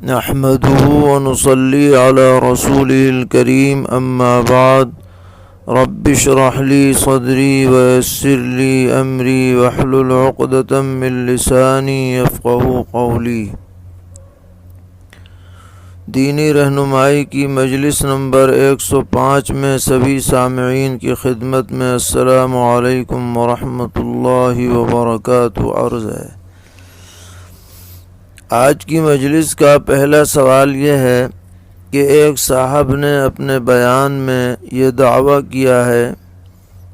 نحمده ونصلي على رسوله الكريم أما بعد رب اشرح لي صدري ويسر لي أمري واحلل عقدة من لساني يفقهوا قولي۔ دینی رہنمائی کی مجلس نمبر 105 میں سبھی سامعین کی خدمت میں السلام علیکم ورحمۃ اللہ وبرکاتہ عرض ہے۔ آج کی مجلس کا پہلا سوال یہ ہے کہ ایک صاحب نے اپنے بیان میں یہ دعویٰ کیا ہے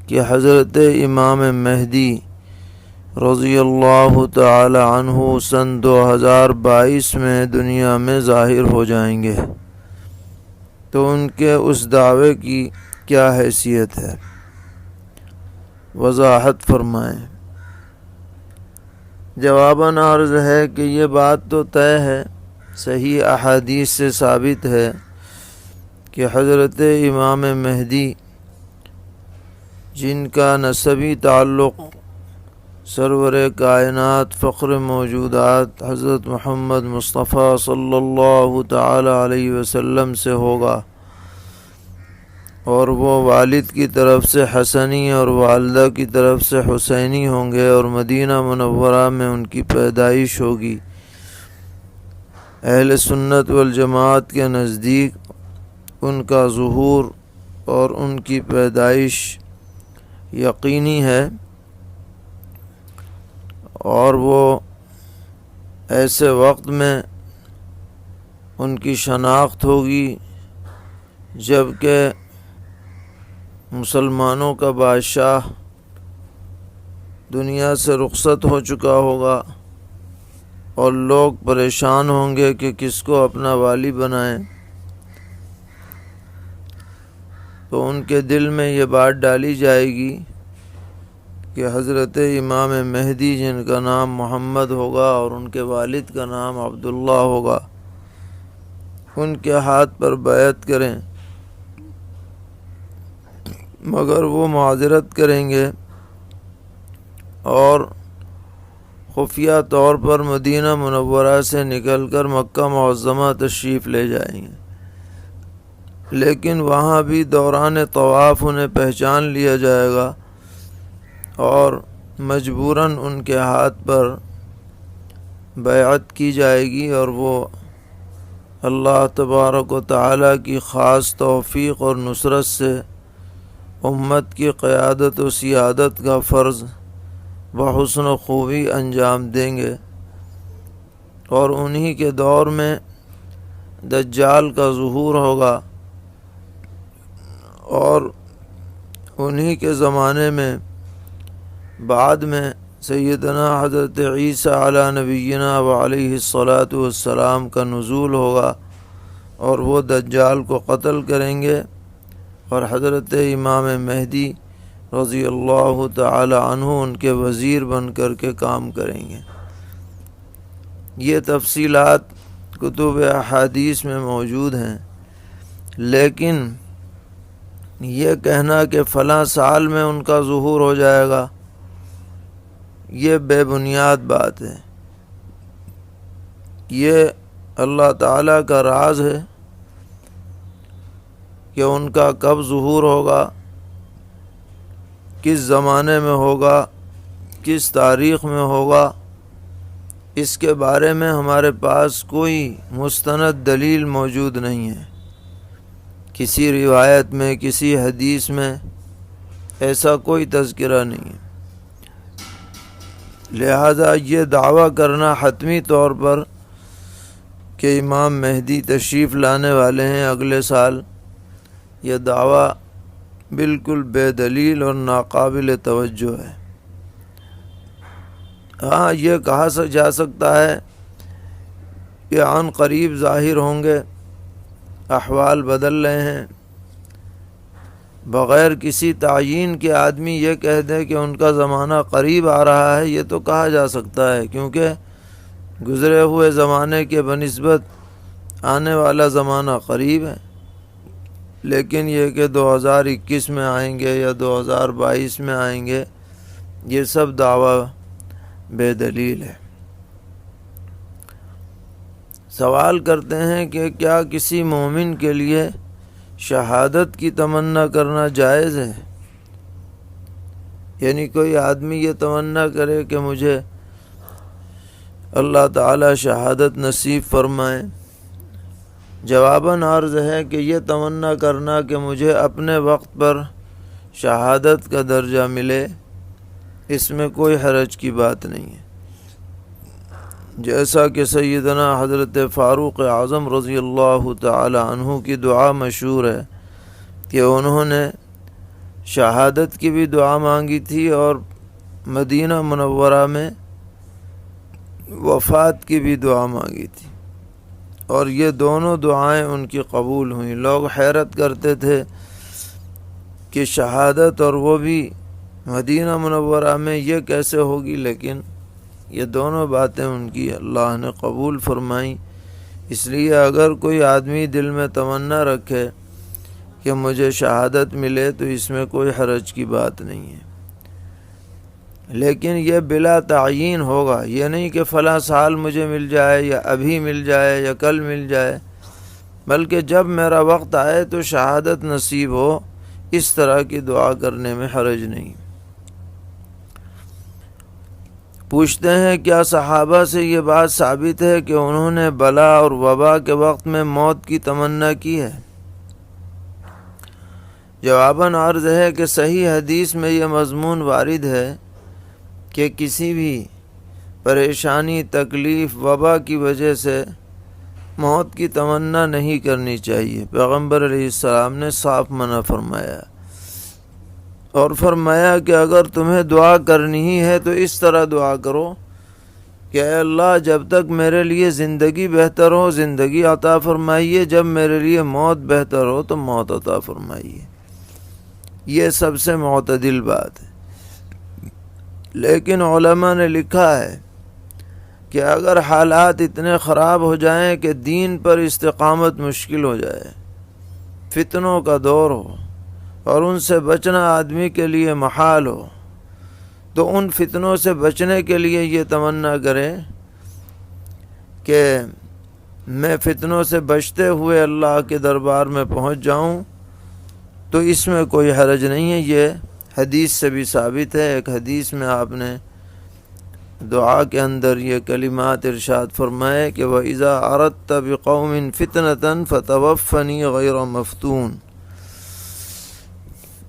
کہ حضرت امام مہدی رضی اللہ تعالی عنہ سن 2022 میں دنیا میں ظاہر ہو جائیں گے، تو ان کے اس دعوے کی کیا حیثیت ہے؟ وضاحت فرمائیں۔ جواباً عرض ہے کہ یہ بات تو طے ہے، صحیح احادیث سے ثابت ہے کہ حضرت امام مہدی جن کا نسبی تعلق سرور کائنات فخر موجودات حضرت محمد مصطفیٰ صلی اللہ تعالی علیہ وسلم سے ہوگا، اور وہ والد کی طرف سے حسنی اور والدہ کی طرف سے حسینی ہوں گے، اور مدینہ منورہ میں ان کی پیدائش ہوگی۔ اہل سنت والجماعت کے نزدیک ان کا ظہور اور ان کی پیدائش یقینی ہے، اور وہ ایسے وقت میں ان کی شناخت ہوگی جب کہ مسلمانوں کا بادشاہ دنیا سے رخصت ہو چکا ہوگا، اور لوگ پریشان ہوں گے کہ کس کو اپنا والی بنائیں۔ تو ان کے دل میں یہ بات ڈالی جائے گی کہ حضرت امام مہدی جن کا نام محمد ہوگا اور ان کے والد کا نام عبداللہ ہوگا، ان کے ہاتھ پر بیعت کریں، مگر وہ معذرت کریں گے اور خفیہ طور پر مدینہ منورہ سے نکل کر مکہ معظمہ تشریف لے جائیں گے، لیکن وہاں بھی دوران طواف انہیں پہچان لیا جائے گا، اور مجبوراً ان کے ہاتھ پر بیعت کی جائے گی، اور وہ اللہ تبارک و تعالی کی خاص توفیق اور نصرت سے امت کی قیادت و سیادت کا فرض بحسن و خوبی انجام دیں گے، اور انہی کے دور میں دجال کا ظہور ہوگا، اور انہی کے زمانے میں بعد میں سیدنا حضرت عیسیٰ علی نبینا و علیہ الصلاۃ والسلام کا نزول ہوگا، اور وہ دجال کو قتل کریں گے، اور حضرت امام مہدی رضی اللہ تعالی عنہ ان کے وزیر بن کر کے کام کریں گے۔ یہ تفصیلات کتب احادیث میں موجود ہیں، لیکن یہ کہنا کہ فلاں سال میں ان کا ظہور ہو جائے گا، یہ بے بنیاد بات ہے۔ یہ اللہ تعالیٰ کا راز ہے کہ ان کا کب ظہور ہوگا، کس زمانے میں ہوگا، کس تاریخ میں ہوگا، اس کے بارے میں ہمارے پاس کوئی مستند دلیل موجود نہیں ہے۔ کسی روایت میں، کسی حدیث میں ایسا کوئی تذکرہ نہیں ہے، لہذا یہ دعویٰ کرنا حتمی طور پر کہ امام مہدی تشریف لانے والے ہیں اگلے سال، یہ دعویٰ بالکل بے دلیل اور ناقابل توجہ ہے۔ ہاں، یہ کہا جا سکتا ہے کہ عن قریب ظاہر ہوں گے، احوال بدل رہے ہیں، بغیر کسی تعیین کے آدمی یہ کہہ دے کہ ان کا زمانہ قریب آ رہا ہے، یہ تو کہا جا سکتا ہے، کیونکہ گزرے ہوئے زمانے کے بنسبت آنے والا زمانہ قریب ہے۔ لیکن یہ کہ 2021 میں آئیں گے یا 2022 میں آئیں گے، یہ سب دعویٰ بے دلیل ہے۔ سوال کرتے ہیں کہ کیا کسی مومن کے لیے شہادت کی تمنا کرنا جائز ہے؟ یعنی کوئی آدمی یہ تمنا کرے کہ مجھے اللہ تعالی شہادت نصیب فرمائے۔ جواباً عرض ہے کہ یہ تمنا کرنا کہ مجھے اپنے وقت پر شہادت کا درجہ ملے، اس میں کوئی حرج کی بات نہیں ہے۔ جیسا کہ سیدنا حضرت فاروق اعظم رضی اللہ تعالی عنہ کی دعا مشہور ہے کہ انہوں نے شہادت کی بھی دعا مانگی تھی اور مدینہ منورہ میں وفات کی بھی دعا مانگی تھی، اور یہ دونوں دعائیں ان کی قبول ہوئیں۔ لوگ حیرت کرتے تھے کہ شہادت اور وہ بھی مدینہ منورہ میں یہ کیسے ہوگی، لیکن یہ دونوں باتیں ان کی اللہ نے قبول فرمائیں۔ اس لیے اگر کوئی آدمی دل میں تمنا رکھے کہ مجھے شہادت ملے تو اس میں کوئی حرج کی بات نہیں ہے، لیکن یہ بلا تعیین ہوگا۔ یہ نہیں کہ فلاں سال مجھے مل جائے یا ابھی مل جائے یا کل مل جائے، بلکہ جب میرا وقت آئے تو شہادت نصیب ہو، اس طرح کی دعا کرنے میں حرج نہیں۔ پوچھتے ہیں کیا صحابہ سے یہ بات ثابت ہے کہ انہوں نے بلا اور وبا کے وقت میں موت کی تمنا کی ہے؟ جواباً عرض ہے کہ صحیح حدیث میں یہ مضمون وارد ہے کہ کسی بھی پریشانی، تکلیف، وبا کی وجہ سے موت کی تمنا نہیں کرنی چاہیے۔ پیغمبر علیہ السلام نے صاف منع فرمایا، اور فرمایا کہ اگر تمہیں دعا کرنی ہی ہے تو اس طرح دعا کرو کہ اے اللہ جب تک میرے لیے زندگی بہتر ہو زندگی عطا فرمائیے، جب میرے لیے موت بہتر ہو تو موت عطا فرمائیے۔ یہ سب سے معتدل بات ہے۔ لیکن علماء نے لکھا ہے کہ اگر حالات اتنے خراب ہو جائیں کہ دین پر استقامت مشکل ہو جائے، فتنوں کا دور ہو اور ان سے بچنا آدمی کے لیے محال ہو، تو ان فتنوں سے بچنے کے لیے یہ تمنا کرے کہ میں فتنوں سے بچتے ہوئے اللہ کے دربار میں پہنچ جاؤں، تو اس میں کوئی حرج نہیں ہے۔ یہ حدیث سے بھی ثابت ہے۔ ایک حدیث میں آپ نے دعا کے اندر یہ کلمات ارشاد فرمائے کہ وَإِذَا أَرَدْتَ بِقَوْمٍ فِتْنَةً فَتَوَفَّنِي غَيْرَ مَفْتُونٍ۔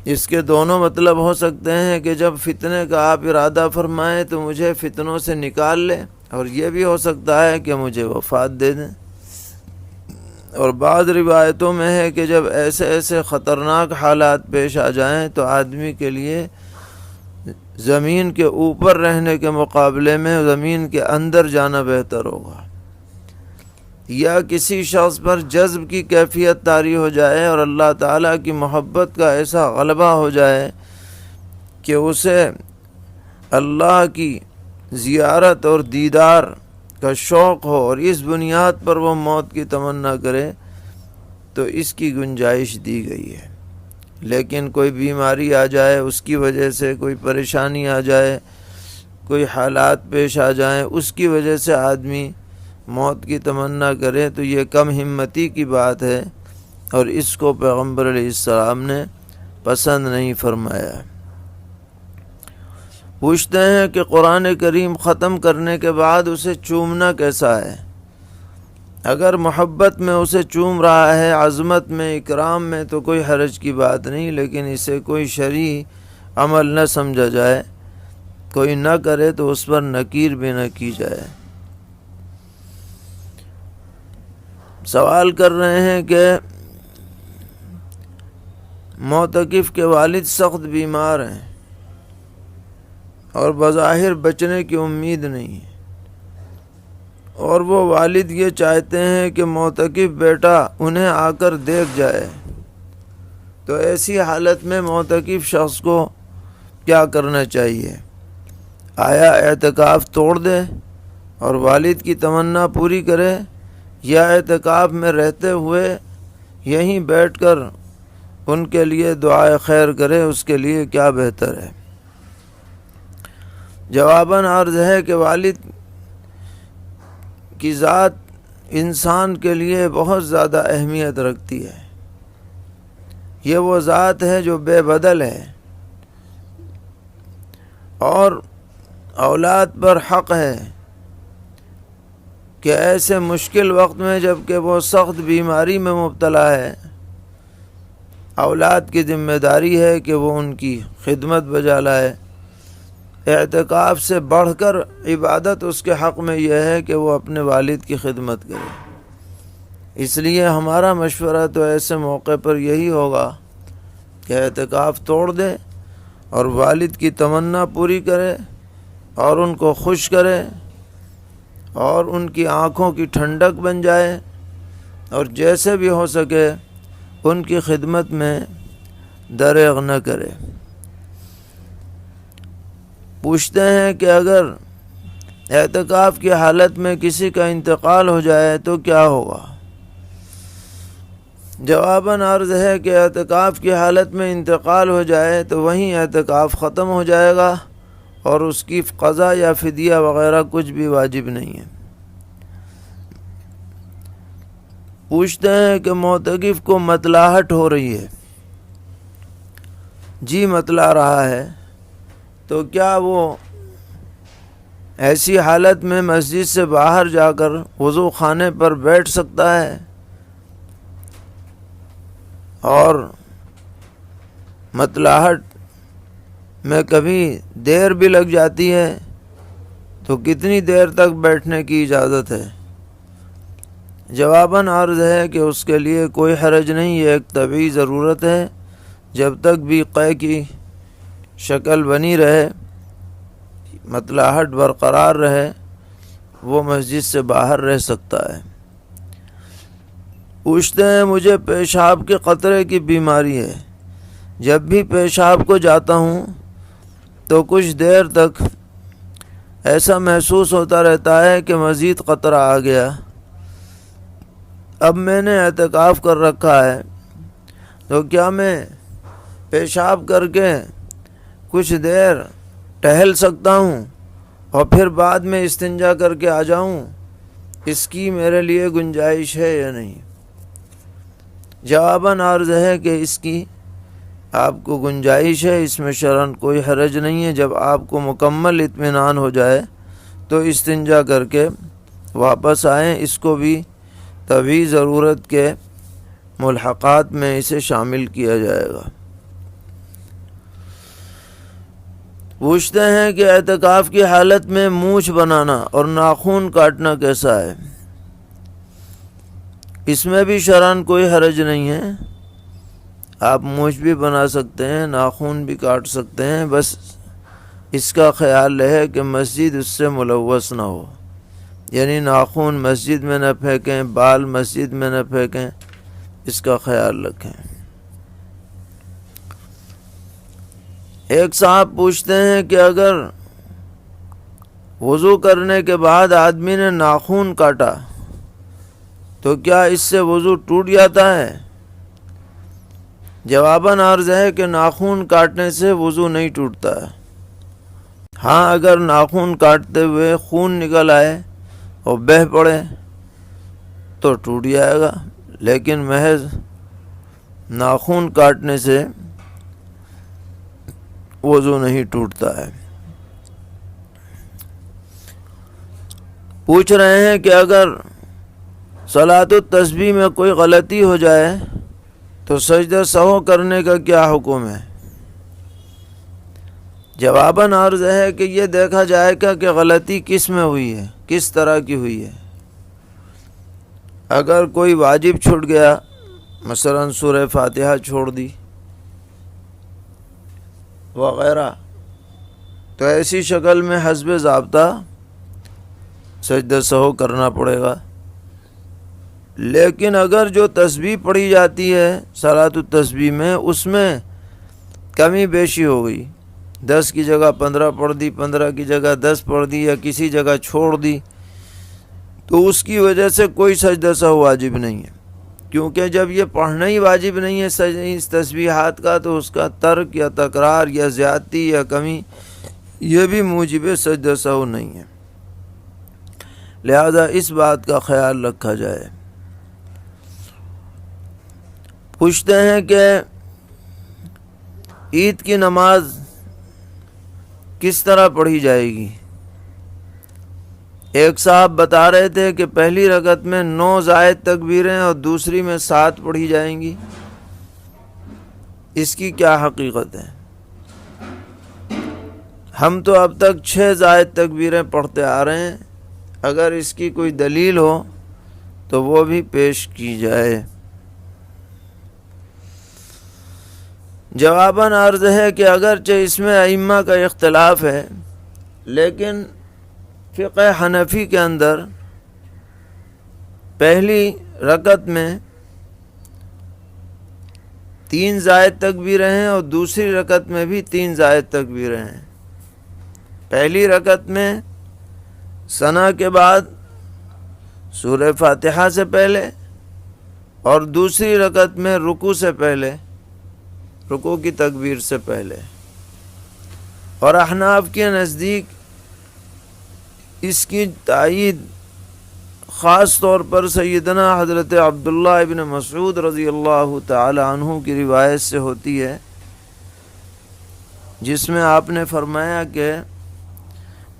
اس کے دونوں مطلب ہو سکتے ہیں کہ جب فتنے کا آپ ارادہ فرمائیں تو مجھے فتنوں سے نکال لیں، اور یہ بھی ہو سکتا ہے کہ مجھے وفات دے دیں۔ اور بعض روایتوں میں ہے کہ جب ایسے ایسے خطرناک حالات پیش آ جائیں تو آدمی کے لیے زمین کے اوپر رہنے کے مقابلے میں زمین کے اندر جانا بہتر ہوگا، یا کسی شخص پر جذب کی کیفیت طاری ہو جائے اور اللہ تعالیٰ کی محبت کا ایسا غلبہ ہو جائے کہ اسے اللہ کی زیارت اور دیدار کا شوق ہو، اور اس بنیاد پر وہ موت کی تمنا کرے، تو اس کی گنجائش دی گئی ہے۔ لیکن کوئی بیماری آ جائے، اس کی وجہ سے کوئی پریشانی آ جائے، کوئی حالات پیش آ جائیں، اس کی وجہ سے آدمی موت کی تمنا کرے، تو یہ کم ہمتی کی بات ہے، اور اس کو پیغمبر علیہ السلام نے پسند نہیں فرمایا۔ پوچھتے ہیں کہ قرآن کریم ختم کرنے کے بعد اسے چومنا کیسا ہے؟ اگر محبت میں اسے چوم رہا ہے، عظمت میں، اکرام میں، تو کوئی حرج کی بات نہیں، لیکن اسے کوئی شرعی عمل نہ سمجھا جائے، کوئی نہ کرے تو اس پر نکیر بھی نہ کی جائے۔ سوال کر رہے ہیں کہ معتکف کے والد سخت بیمار ہیں اور بظاہر بچنے کی امید نہیں ہے، اور وہ والد یہ چاہتے ہیں کہ معتکف بیٹا انہیں آ کر دیکھ جائے، تو ایسی حالت میں معتکف شخص کو کیا کرنا چاہیے؟ آیا اعتکاف توڑ دے اور والد کی تمنا پوری کرے، یا اعتکاف میں رہتے ہوئے یہیں بیٹھ کر ان کے لیے دعائے خیر کرے؟ اس کے لیے کیا بہتر ہے؟ جواباً عرض ہے کہ والد کی ذات انسان کے لیے بہت زیادہ اہمیت رکھتی ہے۔ یہ وہ ذات ہے جو بے بدل ہے، اور اولاد پر حق ہے کہ ایسے مشکل وقت میں جب کہ وہ سخت بیماری میں مبتلا ہے، اولاد کی ذمہ داری ہے کہ وہ ان کی خدمت بجا لائے۔ اعتکاف سے بڑھ کر عبادت اس کے حق میں یہ ہے کہ وہ اپنے والد کی خدمت کرے۔ اس لیے ہمارا مشورہ تو ایسے موقع پر یہی ہوگا کہ اعتکاف توڑ دے اور والد کی تمنا پوری کرے اور ان کو خوش کرے اور ان کی آنکھوں کی ٹھنڈک بن جائے، اور جیسے بھی ہو سکے ان کی خدمت میں دریغ نہ کرے۔ پوچھتے ہیں کہ اگر اعتکاف کی حالت میں کسی کا انتقال ہو جائے تو کیا ہوگا؟ جواباً عرض ہے کہ اعتکاف کی حالت میں انتقال ہو جائے تو وہیں اعتکاف ختم ہو جائے گا، اور اس کی قضا یا فدیہ وغیرہ کچھ بھی واجب نہیں ہے۔ پوچھتے ہیں کہ معتکف کو متلاہٹ ہو رہی ہے، جی متلا رہا ہے، تو کیا وہ ایسی حالت میں مسجد سے باہر جا کر وضو خانے پر بیٹھ سکتا ہے؟ اور متلاہٹ میں کبھی دیر بھی لگ جاتی ہے تو کتنی دیر تک بیٹھنے کی اجازت ہے؟ جواباً عرض ہے کہ اس کے لیے کوئی حرج نہیں، یہ ایک طبعی ضرورت ہے۔ جب تک بھی قے کی شکل بنی رہے، متلاہٹ برقرار رہے، وہ مسجد سے باہر رہ سکتا ہے۔ پوچھتے ہیں مجھے پیشاب کے قطرے کی بیماری ہے، جب بھی پیشاب کو جاتا ہوں تو کچھ دیر تک ایسا محسوس ہوتا رہتا ہے کہ مزید قطرہ آ گیا۔ اب میں نے اعتکاف کر رکھا ہے تو کیا میں پیشاب کر کے کچھ دیر ٹہل سکتا ہوں اور پھر بعد میں استنجا کر کے آ جاؤں؟ اس کی میرے لیے گنجائش ہے یا نہیں؟ جواباً عرض ہے کہ اس کی آپ کو گنجائش ہے، اس میں شرعاً کوئی حرج نہیں ہے۔ جب آپ کو مکمل اطمینان ہو جائے تو استنجا کر کے واپس آئیں، اس کو بھی طبعی ضرورت کے ملحقات میں اسے شامل کیا جائے گا۔ پوچھتے ہیں کہ اعتکاف کی حالت میں مونچھ بنانا اور ناخن کاٹنا کیسا ہے؟ اس میں بھی شرعاً کوئی حرج نہیں ہے، آپ مونچھ بھی بنا سکتے ہیں، ناخن بھی کاٹ سکتے ہیں، بس اس کا خیال رہے کہ مسجد اس سے ملوث نہ ہو، یعنی ناخن مسجد میں نہ پھینکیں، بال مسجد میں نہ پھینکیں، اس کا خیال رکھیں۔ ایک صاحب پوچھتے ہیں کہ اگر وضو کرنے کے بعد آدمی نے ناخن کاٹا تو کیا اس سے وضو ٹوٹ جاتا ہے؟ جواباً عرض ہے کہ ناخن کاٹنے سے وضو نہیں ٹوٹتا ہے۔ ہاں، اگر ناخن کاٹتے ہوئے خون نکل آئے اور بہہ پڑے تو ٹوٹ جائے گا، لیکن محض ناخن کاٹنے سے وضو نہیں ٹوٹتا ہے۔ پوچھ رہے ہیں کہ اگر صلاۃ التسبیح میں کوئی غلطی ہو جائے تو سجدہ سہو کرنے کا کیا حکم ہے؟ جواباً عرض ہے کہ یہ دیکھا جائے گا کہ غلطی کس میں ہوئی ہے، کس طرح کی ہوئی ہے۔ اگر کوئی واجب چھوٹ گیا، مثلا سورہ فاتحہ چھوڑ دی وغیرہ، تو ایسی شکل میں حسب ضابطہ سجدہ سہو کرنا پڑے گا۔ لیکن اگر جو تسبیح پڑھی جاتی ہے صلاۃ التسبیح میں، اس میں کمی بیشی ہو گئی، 10 کی جگہ 15 پڑھ دی، 15 کی جگہ 10 پڑھ دی، یا کسی جگہ چھوڑ دی، تو اس کی وجہ سے کوئی سجدہ سہو واجب نہیں ہے، کیونکہ جب یہ پڑھنا ہی واجب نہیں ہے اس تسبیحات کا، تو اس کا ترک یا تکرار یا زیادتی یا کمی یہ بھی موجب سجدہ سہو نہیں ہے۔ لہذا اس بات کا خیال رکھا جائے۔ پوچھتے ہیں کہ عید کی نماز کس طرح پڑھی جائے گی؟ ایک صاحب بتا رہے تھے کہ پہلی رکعت میں 9 زائد تکبیریں اور دوسری میں 7 پڑھی جائیں گی، اس کی کیا حقیقت ہے؟ ہم تو اب تک 6 زائد تکبیریں پڑھتے آ رہے ہیں، اگر اس کی کوئی دلیل ہو تو وہ بھی پیش کی جائے۔ جواباً عرض ہے کہ اگرچہ اس میں ائمہ کا اختلاف ہے، لیکن فقہ حنفی کے اندر پہلی رکعت میں 3 زائد تکبیریں ہیں اور دوسری رکعت میں بھی 3 زائد تکبیریں ہیں۔ پہلی رکعت میں ثنا کے بعد سورہ فاتحہ سے پہلے اور دوسری رکعت میں رکوع سے پہلے، رکوع کی تکبیر سے پہلے، اور احناف کے نزدیک اس کی تائید خاص طور پر سیدنا حضرت عبداللہ ابن مسعود رضی اللہ تعالی عنہ کی روایت سے ہوتی ہے، جس میں آپ نے فرمایا کہ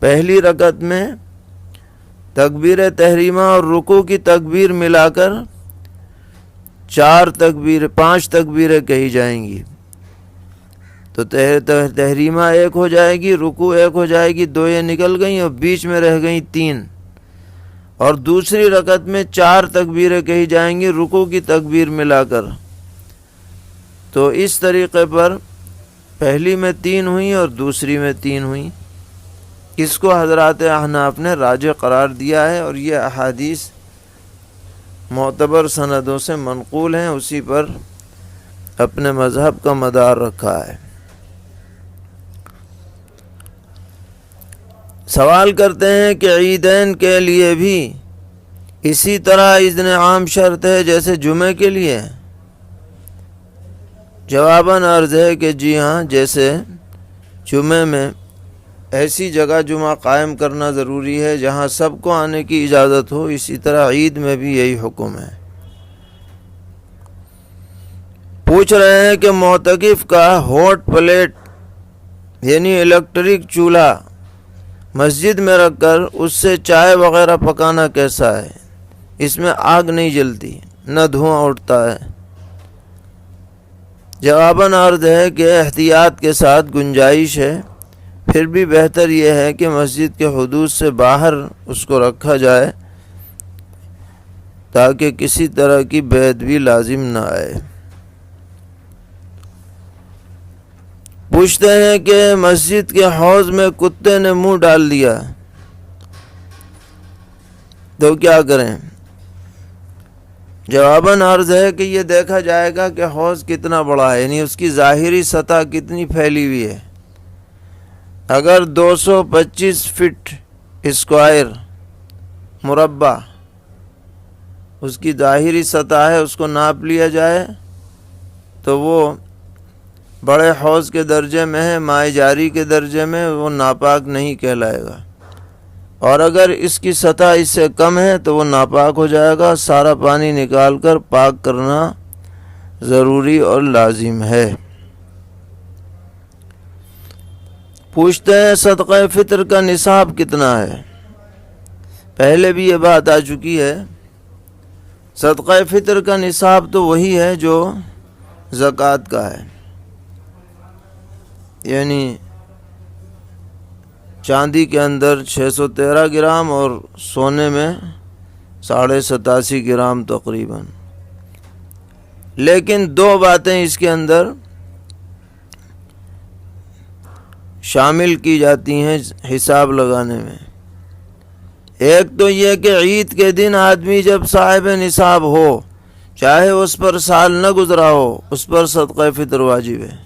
پہلی رکعت میں تکبیر تحریمہ اور رکوع کی تکبیر ملا کر 5 تکبیریں کہی جائیں گی، تو تحریمہ ایک ہو جائے گی، رکوع ایک ہو جائے گی، 2 یہ نکل گئیں اور بیچ میں رہ گئیں 3، اور دوسری رکعت میں 4 تکبیریں کہی جائیں گی رکوع کی تکبیر ملا کر۔ تو اس طریقے پر پہلی میں 3 ہوئیں اور دوسری میں 3 ہوئیں۔ اس کو حضرات احناف نے راجح قرار دیا ہے، اور یہ احادیث معتبر سندوں سے منقول ہیں، اسی پر اپنے مذہب کا مدار رکھا ہے۔ سوال کرتے ہیں کہ عیدین کے لیے بھی اسی طرح اذن عام شرط ہے جیسے جمعے کے لیے؟ جواباً عرض ہے کہ جی ہاں، جیسے جمعے میں ایسی جگہ جمعہ قائم کرنا ضروری ہے جہاں سب کو آنے کی اجازت ہو، اسی طرح عید میں بھی یہی حکم ہے۔ پوچھ رہے ہیں کہ معتکف کا ہاٹ پلیٹ یعنی الیکٹرک چولہا مسجد میں رکھ کر اس سے چائے وغیرہ پکانا کیسا ہے؟ اس میں آگ نہیں جلتی، نہ دھواں اٹھتا ہے۔ جواباً عرض ہے کہ احتیاط کے ساتھ گنجائش ہے، پھر بھی بہتر یہ ہے کہ مسجد کے حدود سے باہر اس کو رکھا جائے تاکہ کسی طرح کی بے ادبی لازم نہ آئے۔ پوچھتے ہیں کہ مسجد کے حوض میں کتے نے منہ ڈال دیا تو کیا کریں؟ جواباً عرض ہے کہ یہ دیکھا جائے گا کہ حوض کتنا بڑا ہے، یعنی اس کی ظاہری سطح کتنی پھیلی ہوئی ہے۔ اگر 225 فٹ اسکوائر مربع اس کی ظاہری سطح ہے، اس کو ناپ لیا جائے تو وہ بڑے حوض کے درجے میں ہے، مائع جاری کے درجے میں، وہ ناپاک نہیں کہلائے گا۔ اور اگر اس کی سطح اس سے کم ہے تو وہ ناپاک ہو جائے گا، سارا پانی نکال کر پاک کرنا ضروری اور لازم ہے۔ پوچھتے ہیں صدقہ فطر کا نصاب کتنا ہے؟ پہلے بھی یہ بات آ چکی ہے۔ صدقہ فطر کا نصاب تو وہی ہے جو زکوٰۃ کا ہے، یعنی چاندی کے اندر 613 گرام اور سونے میں 87.5 گرام تقریباً۔ لیکن 2 باتیں اس کے اندر شامل کی جاتی ہیں حساب لگانے میں۔ ایک تو یہ کہ عید کے دن آدمی جب صاحب نصاب ہو، چاہے اس پر سال نہ گزرا ہو، اس پر صدقہ فطر واجب ہے۔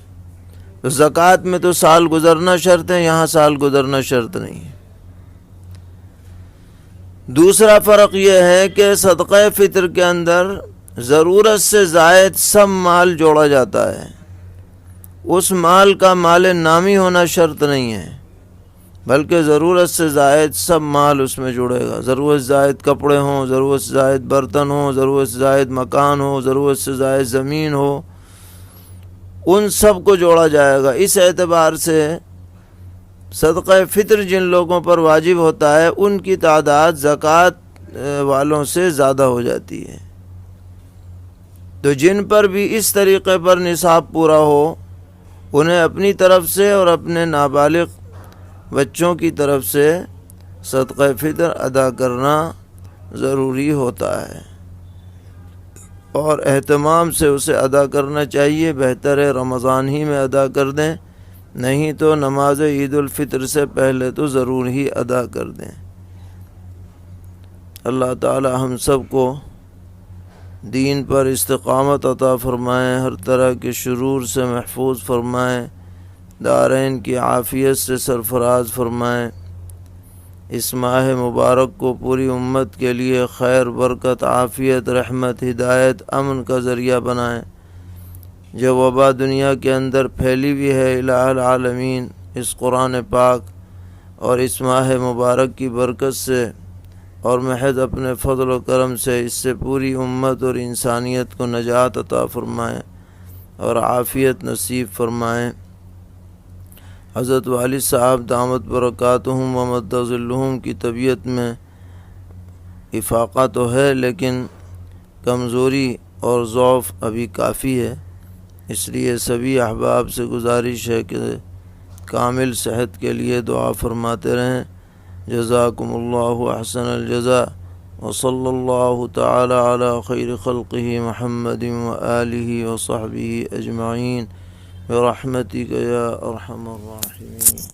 تو زکوٰۃ میں تو سال گزرنا شرط ہے، یہاں سال گزرنا شرط نہیں ہے۔ دوسرا فرق یہ ہے کہ صدقہ فطر کے اندر ضرورت سے زائد سب مال جوڑا جاتا ہے، اس مال کا مال نامی ہونا شرط نہیں ہے، بلکہ ضرورت سے زائد سب مال اس میں جڑے گا۔ ضرورت سے زائد کپڑے ہوں، ضرورت سے زائد برتن ہوں، ضرورت سے زائد مکان ہو، ضرورت سے زائد زمین ہو، ان سب کو جوڑا جائے گا۔ اس اعتبار سے صدقہ فطر جن لوگوں پر واجب ہوتا ہے ان کی تعداد زکوٰۃ والوں سے زیادہ ہو جاتی ہے۔ تو جن پر بھی اس طریقے پر نصاب پورا ہو انہیں اپنی طرف سے اور اپنے نابالغ بچوں کی طرف سے صدقہ فطر ادا کرنا ضروری ہوتا ہے، اور اہتمام سے اسے ادا کرنا چاہیے۔ بہتر ہے رمضان ہی میں ادا کر دیں، نہیں تو نماز عید الفطر سے پہلے تو ضرور ہی ادا کر دیں۔ اللہ تعالی ہم سب کو دین پر استقامت عطا فرمائیں، ہر طرح کے شرور سے محفوظ فرمائیں، دارین کی عافیت سے سرفراز فرمائیں۔ اس ماہ مبارک کو پوری امت کے لیے خیر، برکت، عافیت، رحمت، ہدایت، امن کا ذریعہ بنائیں۔ جو وبا دنیا کے اندر پھیلی ہوئی ہے، الہ العالمین اس قرآن پاک اور اس ماہ مبارک کی برکت سے اور محض اپنے فضل و کرم سے اس سے پوری امت اور انسانیت کو نجات عطا فرمائیں اور عافیت نصیب فرمائیں۔ حضرت والد صاحب دامت برکاتہم و مد ظلہم کی طبیعت میں افاقہ تو ہے، لیکن کمزوری اور ضعف ابھی کافی ہے، اس لیے سبھی احباب سے گزارش ہے کہ کامل صحت کے لیے دعا فرماتے رہیں۔ جزاکم اللہ احسن الجزاء، وصلی اللہ تعالی علی خیر خلقہ محمد وآلہ وصحبہ اجمعین برحمتک یا ارحم الراحمین۔